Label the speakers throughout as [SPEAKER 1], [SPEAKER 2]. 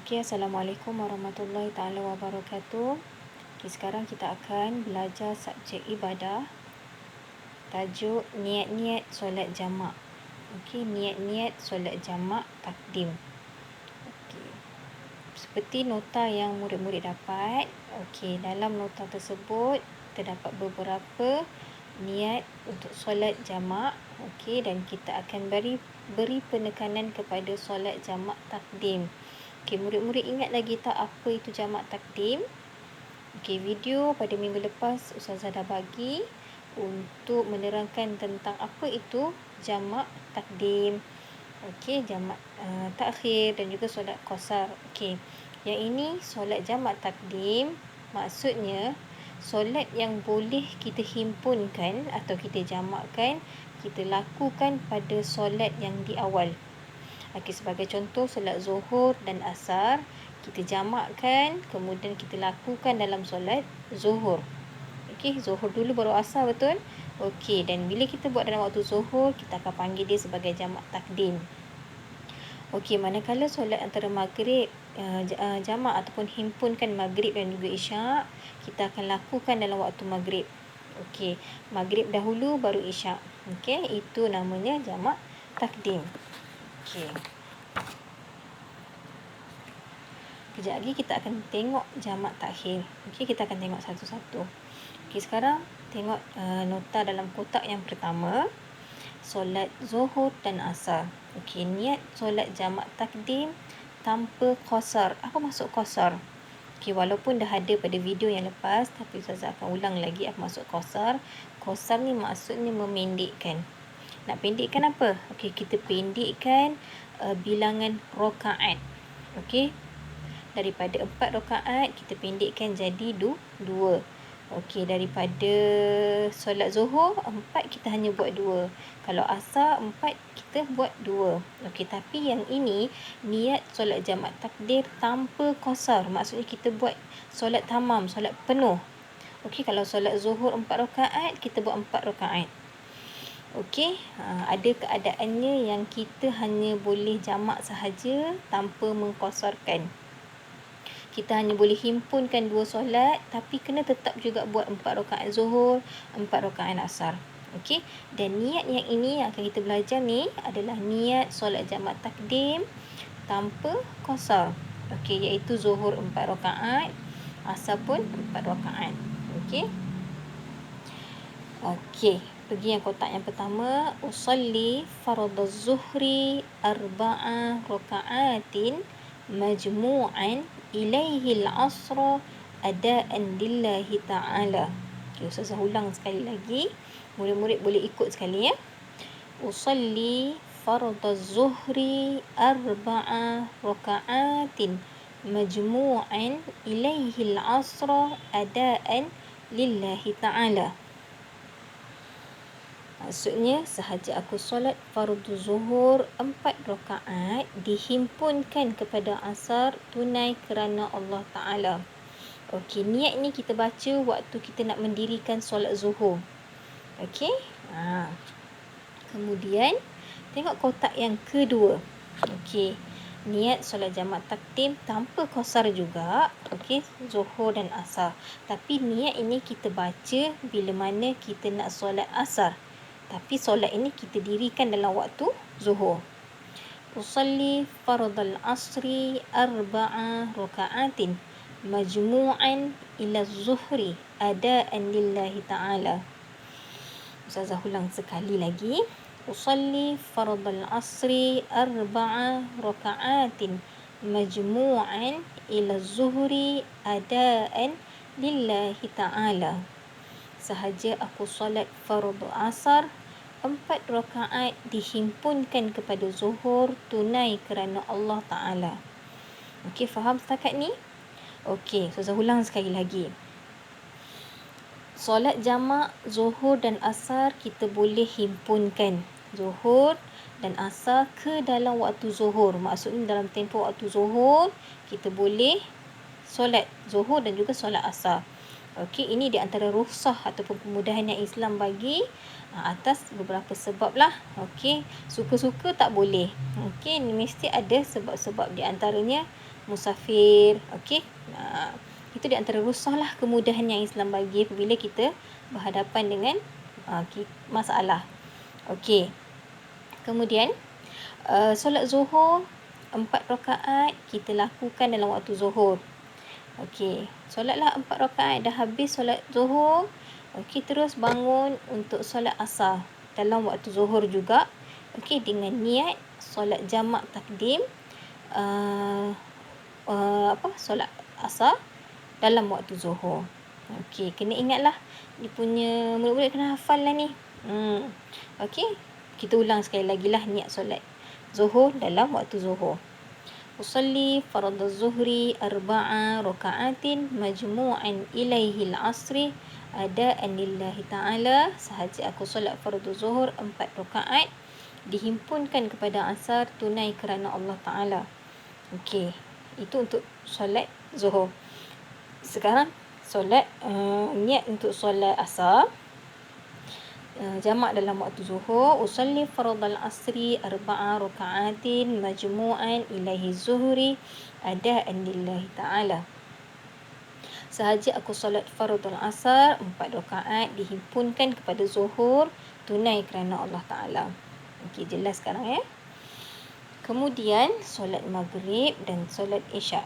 [SPEAKER 1] Okey, Assalamualaikum warahmatullahi taala wabarakatuh. Okey, sekarang kita akan belajar subjek ibadah. Tajuk niat-niat solat jamak. Okey, niat-niat solat jamak takdim. Okey. Seperti nota yang murid-murid dapat, okey, dalam nota tersebut terdapat beberapa niat untuk solat jamak. Okey, dan kita akan beri penekanan kepada solat jamak takdim. Okey, murid-murid ingat lagi tak apa itu jamak takdim? Okey, video pada minggu lepas Ustazah dah bagi untuk menerangkan tentang apa itu jamak takdim. Okey, jamak takhir dan juga solat qasar. Okey, yang ini solat jamak takdim maksudnya solat yang boleh kita himpunkan atau kita jamakkan, kita lakukan pada solat yang di awal. Okey, sebagai contoh solat zuhur dan asar kita jamakkan, kemudian kita lakukan dalam solat zuhur. Okey, zuhur dulu baru asar, betul? Okey, dan bila kita buat dalam waktu zuhur, kita akan panggil dia sebagai jamak takdim. Okey, manakala solat antara maghrib jamak ataupun himpunkan maghrib dan juga isyak, kita akan lakukan dalam waktu maghrib. Okey, maghrib dahulu baru isyak. Okey, itu namanya jamak takdim. Okey. Kejap lagi kita akan tengok jamak takhir. Okey, kita akan tengok satu-satu. Okey, sekarang tengok nota dalam kotak yang pertama. Solat zuhur dan asar. Okey, niat solat jamak takdim tanpa qasar. Apa maksud qasar? Okey, walaupun dah ada pada video yang lepas, tapi Ustazah akan ulang lagi apa maksud qasar. Qasar ni maksudnya memendekkan. Nak pendekkan apa? Okey, kita pendekkan bilangan rakaat. Okey, daripada 4 rakaat kita pendekkan jadi 2. Okey, daripada solat zuhur 4 kita hanya buat 2. Kalau asar 4 kita buat 2. Okey, tapi yang ini niat solat jamak takdim tanpa qasar. Maksudnya kita buat solat tamam, solat penuh. Okey, kalau solat zuhur 4 rakaat, kita buat 4 rakaat. Okey, ada keadaannya yang kita hanya boleh jamak sahaja tanpa mengqasarkan. Kita hanya boleh himpunkan 2 solat, tapi kena tetap juga buat 4 rakaat zuhur, 4 rakaat asar. Okey, dan niat yang ini yang akan kita belajar ni adalah niat solat jamak takdim tanpa qasar. Okey, iaitu zuhur 4 rakaat, asar pun 4 rakaat. Okey. Okey, pergi yang kotak yang pertama. Usalli fardhuz zuhri 4 rakaatin majmu'an ilaihil asra adaan lillahi ta'ala. Okay, Ustazah ulang sekali lagi. Murid-murid boleh ikut sekali ya. Usalli fardhuz zuhri 4 rakaatin majmu'an ilaihil asra adaan lillahi ta'ala. Maksudnya, sahaja aku solat fardu zuhur 4 rakaat dihimpunkan kepada asar tunai kerana Allah Ta'ala. Okey, niat ni kita baca waktu kita nak mendirikan solat zuhur. Okey. Kemudian, tengok kotak yang kedua. Okey, niat solat jamak takdim tanpa qasar juga. Okey, zuhur dan asar. Tapi niat ini kita baca bila mana kita nak solat asar. Tapi solat ini kita dirikan dalam waktu zuhur. Usalli fardal asri 4 rakaatin majmu'an ila zuhri adaan lillahi ta'ala. Ustazah ulang sekali lagi. Usalli fardal asri 4 rakaatin majmu'an ila zuhri adaan lillahi ta'ala. Sahaja aku solat fardu asar 4 rakaat dihimpunkan kepada zuhur tunai kerana Allah Ta'ala. Okey, faham setakat ni? Okey, Ustazah ulang sekali lagi. Solat jamak zuhur dan asar kita boleh himpunkan zuhur dan asar ke dalam waktu zuhur. Maksudnya dalam tempoh waktu zuhur kita boleh solat zuhur dan juga solat asar. Okey, ini di antara rukhsah ataupun kemudahan yang Islam bagi atas beberapa sebab lah. Okey, suka-suka tak boleh. Okey, mesti ada sebab-sebab, di antaranya musafir. Okey. Itu di antara rusahlah kemudahan yang Islam bagi apabila kita berhadapan dengan masalah. Okey. Kemudian solat zuhur 4 rakaat kita lakukan dalam waktu zuhur. Okey, solatlah 4 rakaat, dah habis solat zuhur. Okey, terus bangun untuk solat asar dalam waktu zuhur juga. Okey, dengan niat solat jamak takdim solat asar dalam waktu zuhur. Okey, kena ingatlah dia punya murid-murid kena hafal lah ni. Okey, kita ulang sekali lagi lah niat solat zuhur dalam waktu zuhur. Usalli farad az-zuhri 4 raka'atin majmu'an ilaihi al-'asri ada'an lillahi ta'ala. Sahaja aku solat farad zuhur 4 rakaat dihimpunkan kepada asar tunai kerana Allah Ta'ala. Okey, itu untuk solat zuhur. Sekarang solat niat untuk solat asar jamak dalam waktu zuhur. Usalli faradal asri 4 raka'atin majmu'an ilaihi zuhri ada'an lillahi ta'ala. Sahaja aku solat faradul asar 4 rakaat dihimpunkan kepada zuhur tunai kerana Allah Ta'ala. Okey, jelas sekarang ya. Kemudian solat maghrib dan solat isyak.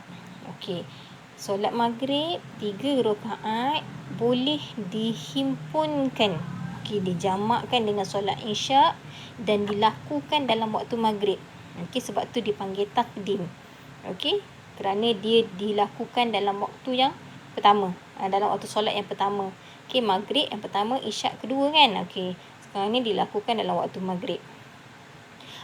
[SPEAKER 1] Okey, solat maghrib 3 rakaat boleh dihimpunkan, dijamakkan dengan solat isyak dan dilakukan dalam waktu maghrib. Okey, sebab tu dipanggil takdim. Okey, kerana dia dilakukan dalam waktu yang pertama, dalam waktu solat yang pertama. Okey, maghrib yang pertama, isyak kedua kan. Okey, sekarang ni dilakukan dalam waktu maghrib.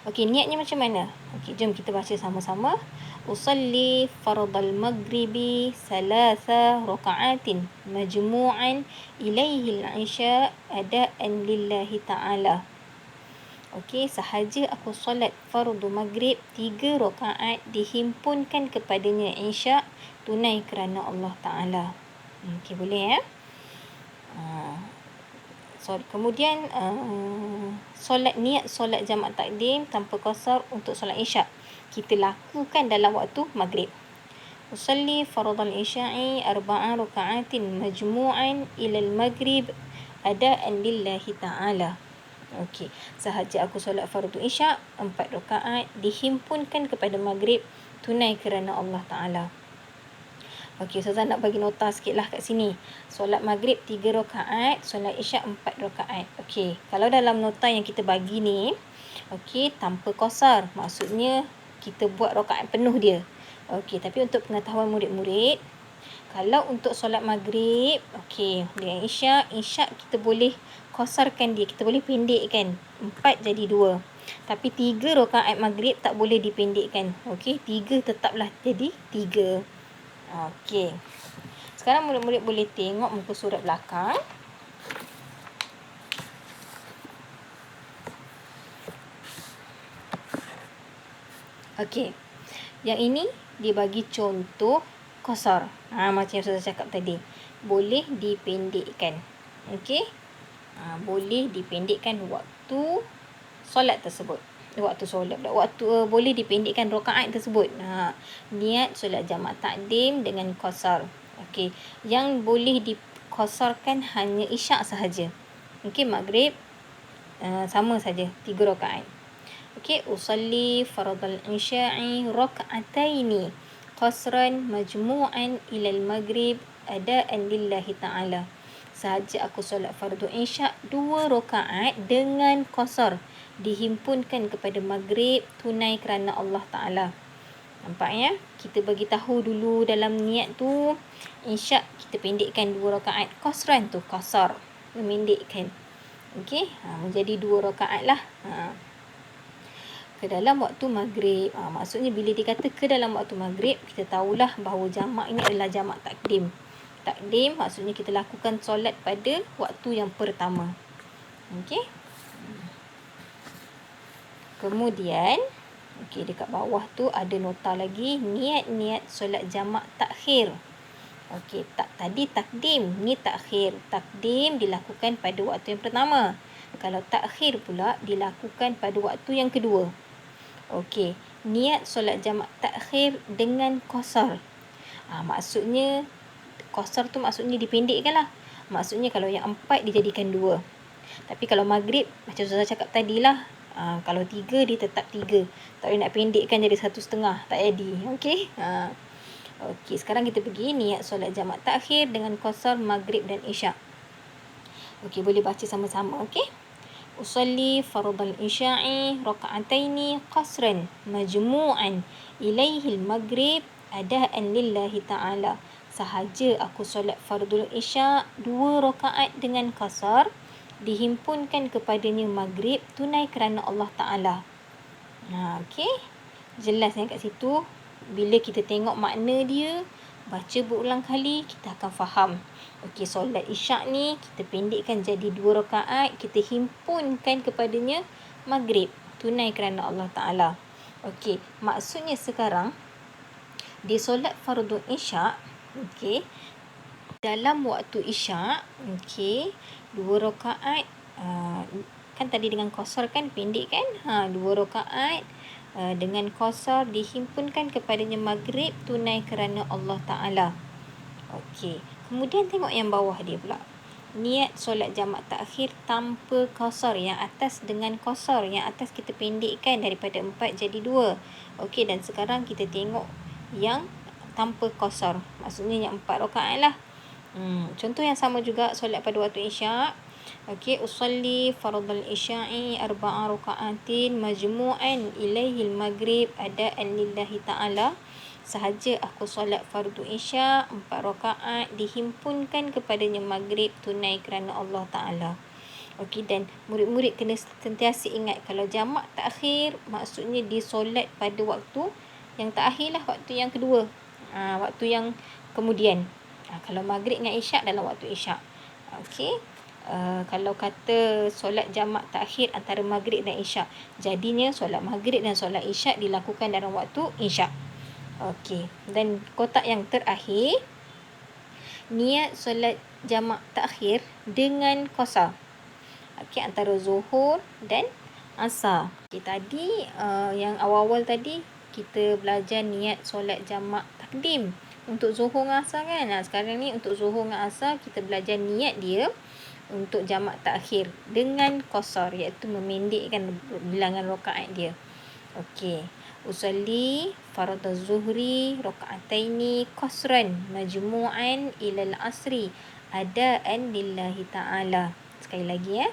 [SPEAKER 1] Okey, niatnya macam mana? Okey, jom kita baca sama-sama. Usalli faradal maghribi 3 raka'atin majmu'an ilaihi al-'isya ada'an lillahi ta'ala. Okey, sahaja aku solat fardu maghrib 3 rakaat dihimpunkan kepadanya isyak tunai kerana Allah Ta'ala. Okey, boleh ya? Kemudian solat niat solat jamak takdim tanpa qasar untuk solat isyak kita lakukan dalam waktu maghrib. Usalli faradal isya'i 4 raka'atin majmu'an ilal maghrib ada'an lillahi ta'ala. Okey, sahaja aku solat fardu isyak 4 rakaat dihimpunkan kepada maghrib tunai kerana Allah Ta'ala. Okey, Ustazah nak bagi nota sikit lah kat sini. Solat maghrib 3 rakaat, solat isyak 4 rakaat. Okey, kalau dalam nota yang kita bagi ni, okey, tanpa qasar. Maksudnya kita buat rakaat penuh dia. Okey, tapi untuk pengetahuan murid-murid, kalau untuk solat maghrib, okey, dengan isyak kita boleh qasarkan dia. Kita boleh pendekkan. 4 jadi 2. Tapi 3 rakaat maghrib tak boleh dipendekkan. Okey, 3 tetaplah jadi 3. Okey. Sekarang murid-murid boleh tengok muka surat belakang. Okey. Yang ini dia bagi contoh qasar. Macam yang saya cakap tadi. Boleh dipendekkan. Okey. Boleh dipendekkan waktu solat tersebut. Boleh dipendekkan rakaat tersebut. Niat solat jamak takdim dengan qasar. Okey, yang boleh diqasarkan hanya isyak sahaja. Okey, maghrib sama saja 3 rakaat. Okey, usalli faradal isya'i raka'ataini qasran majmu'an ilal maghrib ada'an lillahi ta'ala. Sahaja aku solat fardu isyak 2 rakaat dengan qasar dihimpunkan kepada maghrib tunai kerana Allah Ta'ala. Nampak ya? Kita bagi tahu dulu dalam niat tu isyak kita pendekkan 2 rakaat, qasran tu qasar, memendekkan. Okey, menjadi 2 rakaat lah. Ke dalam waktu maghrib. Maksudnya bila dikata ke dalam waktu maghrib, kita tahulah bahawa jamak ini adalah jamak takdim. Takdim maksudnya kita lakukan solat pada waktu yang pertama. Okey. Kemudian, okey, dekat bawah tu ada nota lagi, niat-niat solat jamak takhir. Okey, tadi takdim, ni takhir. Takdim dilakukan pada waktu yang pertama. Kalau takhir pula dilakukan pada waktu yang kedua. Okey, niat solat jamak takhir dengan qasar. Maksudnya qasar tu maksudnya dipendekkan lah. Maksudnya kalau yang 4 dijadikan 2. Tapi kalau maghrib macam Ustazah cakap tadi lah, kalau 3 dia tetap 3. Tak boleh nak pendekkan jadi 1,5, tak jadi. Okey. Okey, sekarang kita pergi niat solat jamak takhir dengan qasar maghrib dan isyak. Okey, boleh baca sama-sama. Okey. Usalli fardal isya'i raka'ataini qasran majmu'an ilaihil maghrib adaan lillahi ta'ala. Sahaja aku solat fardul isya' 2 rakaat dengan qasar, dihimpunkan kepadanya maghrib tunai kerana Allah Ta'ala. Okey. Jelas kat situ. Bila kita tengok makna dia, baca berulang kali, kita akan faham. Okey, solat isyak ni kita pendekkan jadi 2 rakaat, kita himpunkan kepadanya maghrib tunai kerana Allah Ta'ala. Okey, maksudnya sekarang di solat fardhu isyak, okey, dalam waktu isyak, okey, 2 rakaat, kan tadi dengan qasar kan, pendek kan, 2 rakaat dengan qasar dihimpunkan kepadanya maghrib tunai kerana Allah Ta'ala. Okey, kemudian tengok yang bawah dia pula. Niat solat jamak takhir tanpa qasar. Yang atas dengan qasar. Yang atas kita pendekkan daripada 4 jadi 2. Okey, dan sekarang kita tengok yang tanpa qasar. Maksudnya yang 4 rakaat lah. Contoh yang sama juga solat pada waktu isyak. Okey, usalli fardal isya'i 4 rakaatin majmu'an ilaihil maghrib adaan lillahi ta'ala. Sahaja aku solat fardu isyak 4 rakaat, dihimpunkan kepadanya maghrib tunai kerana Allah Ta'ala. Okey, dan murid-murid kena sentiasa ingat, kalau jamak takhir maksudnya disolat pada waktu yang takhir lah, waktu yang kedua, waktu yang kemudian. Kalau maghrib dengan isyak dalam waktu isyak. Okey. Kalau kata solat jamak takhir antara maghrib dan isyak, jadinya solat maghrib dan solat isyak dilakukan dalam waktu isyak. Okey, dan kotak yang terakhir, niat solat jamak takhir dengan qasar. Okey, antara zuhur dan asar. Okey, tadi yang awal-awal tadi kita belajar niat solat jamak takdim untuk zuhur dan asar kan. Sekarang ni untuk zuhur dan asar kita belajar niat dia untuk jamak takhir dengan qasar, iaitu memendekkan bilangan rakaat dia. Okey. Usalli fardhu zuhri raka'ataini qasran majmu'an ilal asri adaan lillahi ta'ala. Sekali lagi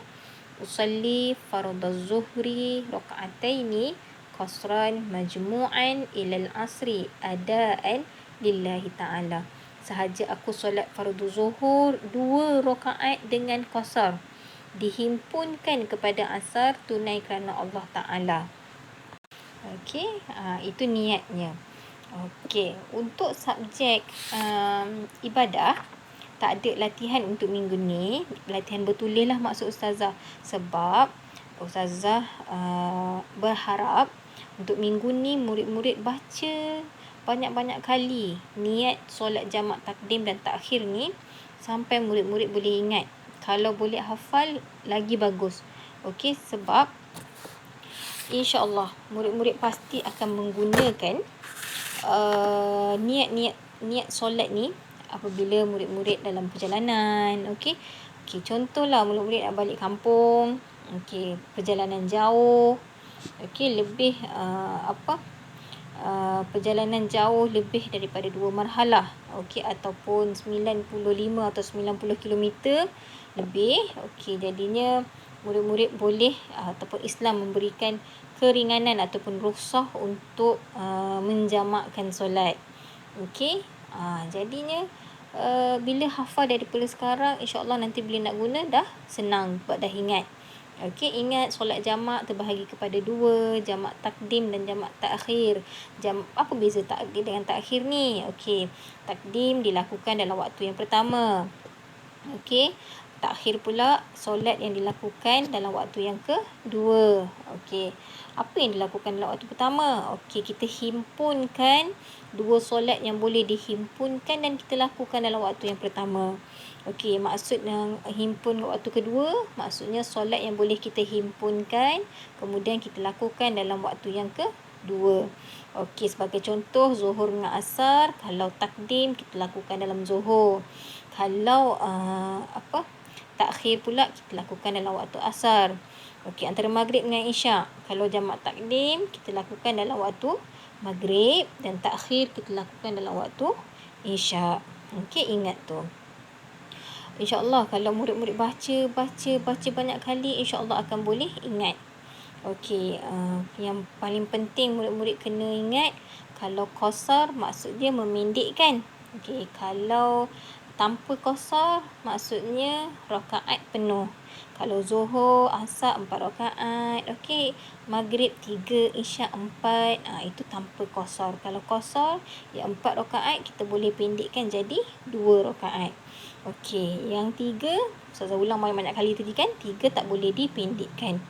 [SPEAKER 1] Usalli fardhu zuhri raka'ataini qasran majmu'an ilal asri adaan lillahi ta'ala. Sahaja aku solat fardu zuhur 2 rakaat dengan qasar, dihimpunkan kepada asar tunai kerana Allah Ta'ala. Okey, itu niatnya. Okey, untuk subjek ibadah, tak ada latihan untuk minggu ni. Latihan bertulis lah maksud Ustazah. Sebab Ustazah berharap untuk minggu ni murid-murid baca banyak-banyak kali niat solat jamak takdim dan takhir ni, sampai murid-murid boleh ingat. Kalau boleh hafal, lagi bagus. Okey, sebab InsyaAllah murid-murid pasti akan menggunakan niat solat ni apabila murid-murid dalam perjalanan. Okey, contohlah murid-murid nak balik kampung, okey, perjalanan jauh, okey, lebih perjalanan jauh lebih daripada 2 marhalah, okey, ataupun 95 atau 90 kilometer lebih. Okey, jadinya murid-murid boleh ataupun Islam memberikan keringanan ataupun rukhsah untuk menjamakkan solat. Okey, jadinya bila hafal daripada sekarang, insya-Allah nanti bila nak guna dah senang sebab dah ingat. Okey, ingat solat jamak terbahagi kepada 2, jamak takdim dan jamak takhir. Apa beza takdim dengan takhir ni? Okey, takdim dilakukan dalam waktu yang pertama. Okey, takhir pula solat yang dilakukan dalam waktu yang kedua. Okey, apa yang dilakukan dalam waktu pertama? Okey, kita himpunkan 2 solat yang boleh dihimpunkan dan kita lakukan dalam waktu yang pertama. Okey, maksud yang himpun waktu kedua, maksudnya solat yang boleh kita himpunkan kemudian kita lakukan dalam waktu yang 2. Okey, sebagai contoh zuhur dengan asar, kalau takdim kita lakukan dalam zuhur. Kalau takhir pula kita lakukan dalam waktu asar. Okey, antara maghrib dengan isyak. Kalau jamak takdim kita lakukan dalam waktu maghrib dan takhir kita lakukan dalam waktu isyak. Okey, ingat tu. InsyaAllah kalau murid-murid baca banyak kali, insyaAllah akan boleh ingat. Okey, yang paling penting murid-murid kena ingat, kalau qasar maksudnya memendekkan. Okey, kalau tanpa qasar maksudnya rakaat penuh. Kalau zuhur, asar 4 rakaat. Okey, maghrib 3, isyak 4. Itu tanpa qasar. Kalau qasar, yang 4 rakaat kita boleh pendekkan jadi 2 rakaat. Okey, yang 3, Ustazah ulang banyak kali tadi kan, 3 tak boleh dipendekkan.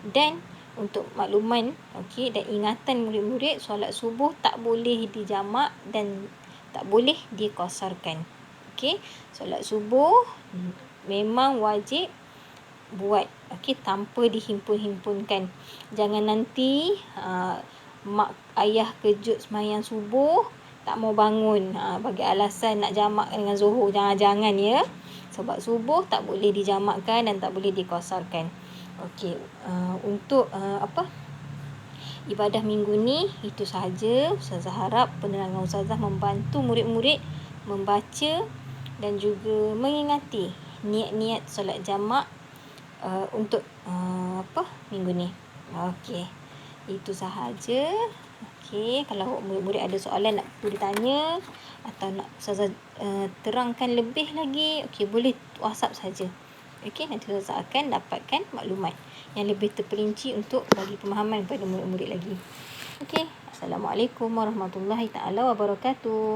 [SPEAKER 1] Dan untuk makluman, okey, dan ingatan murid-murid, solat subuh tak boleh dijamak dan tak boleh diqasarkan. Okey, solat subuh memang wajib buat, okey, tanpa dihimpun-himpunkan. Jangan nanti mak ayah kejut sembahyang subuh tak mau bangun bagi alasan nak jamak dengan zuhur. Jangan ya, sebab subuh tak boleh dijamakkan dan tak boleh diqasarkan. Okey, untuk ibadah minggu ni itu sahaja. Ustazah harap penerangan Ustazah membantu murid-murid membaca dan juga mengingati niat-niat solat jamak untuk minggu ni. Okey, itu sahaja. Okey, kalau murid-murid ada soalan nak ditanya atau nak Ustazah terangkan lebih lagi, okey, boleh WhatsApp saja. Okey, nanti Ustazah akan dapatkan maklumat yang lebih terperinci untuk bagi pemahaman kepada murid-murid lagi. Okey, Assalamualaikum warahmatullahi taala wabarakatuh.